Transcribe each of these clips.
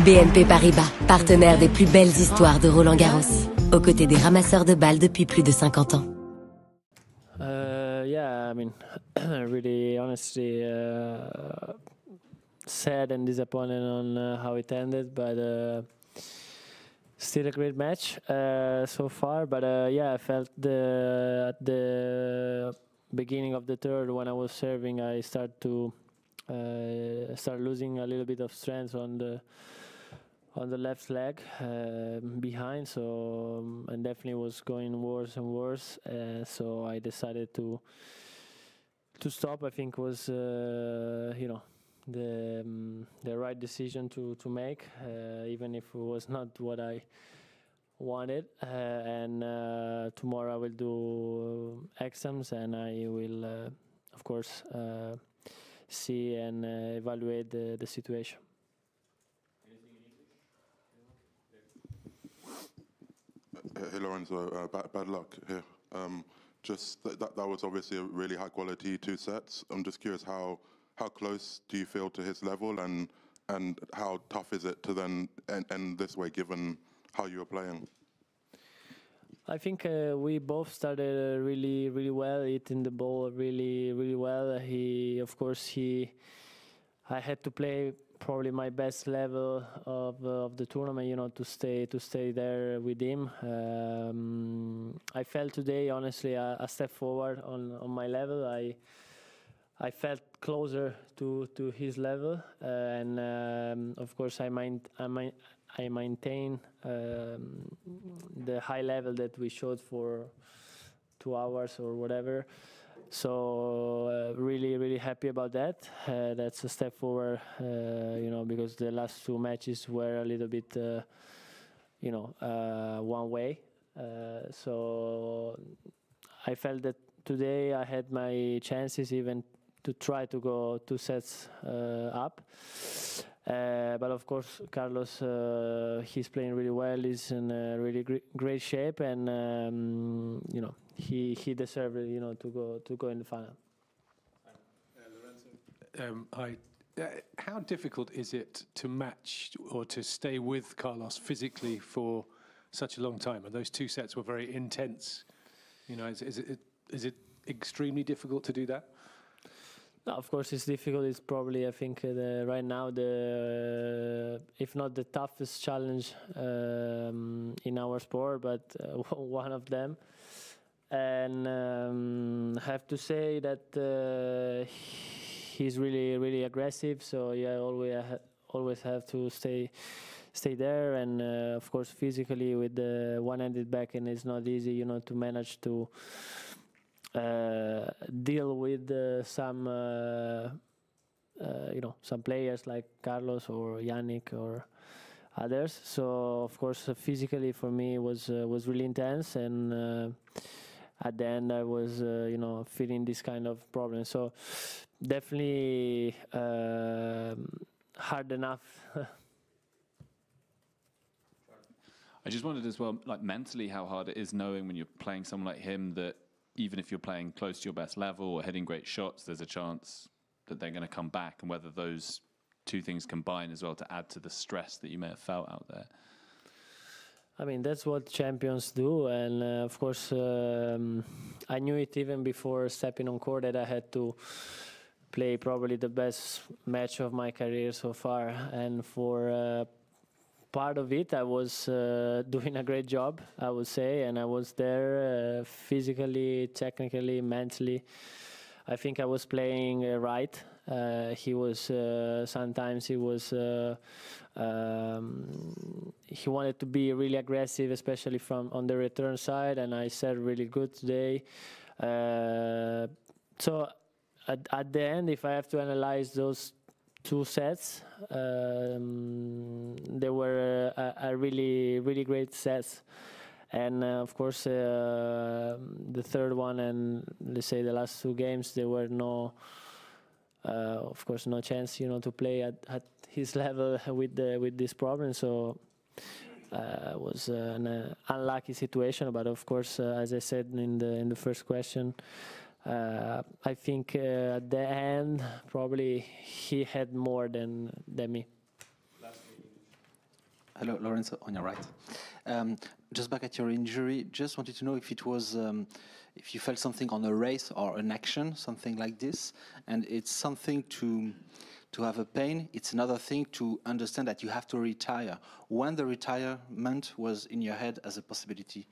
BNP Paribas, partenaire des plus belles histoires de Roland-Garros, aux côtés des ramasseurs de balles depuis plus de 50 ans. Yeah, I mean, really, honestly, sad and disappointed on how it ended, but still a great match so far. But yeah, I felt at the beginning of the third, when I was serving, I started to start losing a little bit of strength on the left leg behind, so and definitely was going worse and worse. So I decided to stop. I think was the right decision to make, even if it was not what I wanted. And tomorrow I will do exams, and I will, of course, see and evaluate the situation. Hey Lorenzo, bad luck here. Just that was obviously a really high quality 2 sets. I'm just curious, how close do you feel to his level, and how tough is it to then end this way, given how you were playing? I think we both started really well, hitting the ball really well. I had to play probably my best level of the tournament, to stay there with him. I felt today, honestly, a step forward on my level. I felt closer to his level, and of course I maintain the high level that we showed for 2 hours or whatever. So really happy about that. That's a step forward, because the last 2 matches were a little bit, one way. So I felt that today I had my chances even to try to go 2 sets up. But of course, Carlos, he's playing really well. He's in a really great shape, and he deserved it, to go in the final. Lorenzo, hi. How difficult is it to match or to stay with Carlos physically for such a long time? And those 2 sets were very intense. Is it extremely difficult to do that? No, of course it's difficult. It's probably, I think, right now if not the toughest challenge in our sport, but one of them. And have to say that he's really aggressive. So yeah, always have to stay there. And of course, physically with the one-handed backhand, it's not easy, to manage to deal with some players like Carlos or Yannick or others. So of course, physically for me was really intense, and at the end I was feeling this kind of problem. So definitely hard enough. I just wondered as well, like mentally, how hard it is knowing when you're playing someone like him that even if you're playing close to your best level or hitting great shots, there's a chance that they're going to come back, and whether those 2 things combine as well to add to the stress that you may have felt out there. I mean, that's what champions do, and of course I knew it even before stepping on court that I had to play probably the best match of my career so far, and for part of it I was doing a great job, I would say, and I was there physically, technically, mentally. I think I was playing right. He was sometimes he wanted to be really aggressive, especially on the return side, and I said really good today. So at the end, if I have to analyze those 2 sets, they were a really great sets. And of course, the third one and let's say the last 2 games, there were of course, no chance, to play at his level with this problem. So it was an unlucky situation. But of course, as I said in the first question, I think at the end probably he had more than me. Hello, Lorenzo, on your right. Just back at your injury, just wanted to know if it was, if you felt something on a race or an action, something like this, and it's something to have a pain, it's another thing to understand that you have to retire. When the retirement was in your head as a possibility?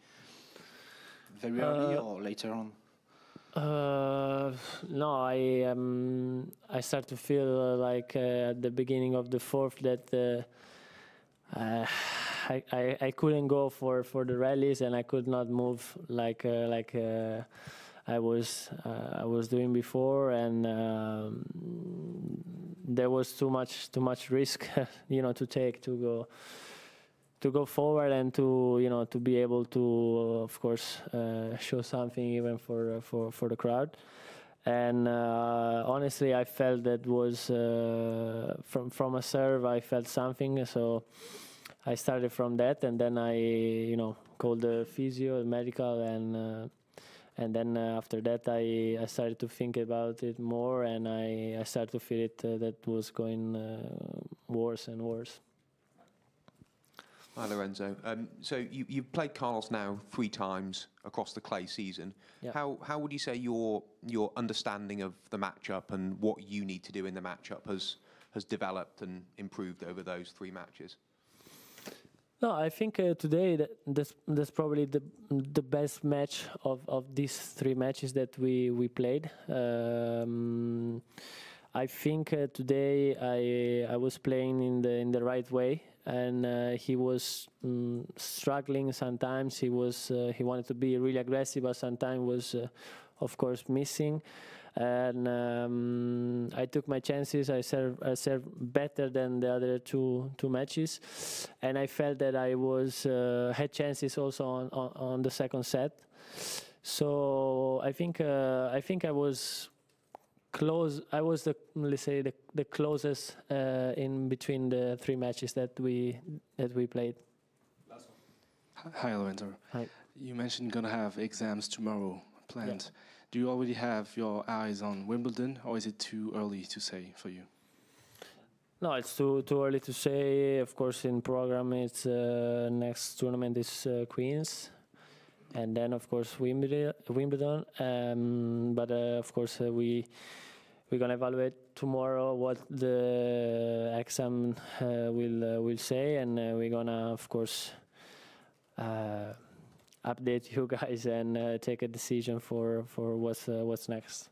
Very early or later on? No, I start to feel like at the beginning of the fourth that I couldn't go for the rallies, and I could not move like I was doing before, and there was too much risk, to take to go forward and to be able to, of course, show something even for the crowd. And honestly, I felt that was from a serve. I felt something, so I started from that, and then I called the physio, the medical, and then after that I started to think about it more, and I started to feel it that was going worse and worse. Hi, Lorenzo. So you've played Carlos now 3 times across the clay season. Yeah. How would you say your understanding of the matchup and what you need to do in the matchup has developed and improved over those 3 matches? No, I think today that's probably the best match of these 3 matches that we played. I think today I was playing in the right way, and he was struggling sometimes. He wanted to be really aggressive, but sometimes was of course missing. And I took my chances. I served better than the other two matches, and I felt that I had chances also on the second set. So I think I was close. I was let's say the closest in between the 3 matches that we played. Hi, Lorenzo. Hi. You mentioned you're gonna have exams tomorrow planned. Yeah. Do you already have your eyes on Wimbledon, or is it too early to say for you? No, it's too early to say. Of course, in program, it's next tournament is Queens, and then of course Wimbledon. But of course we're gonna evaluate tomorrow what the exam will say, and we're gonna of course update you guys and take a decision for what's next.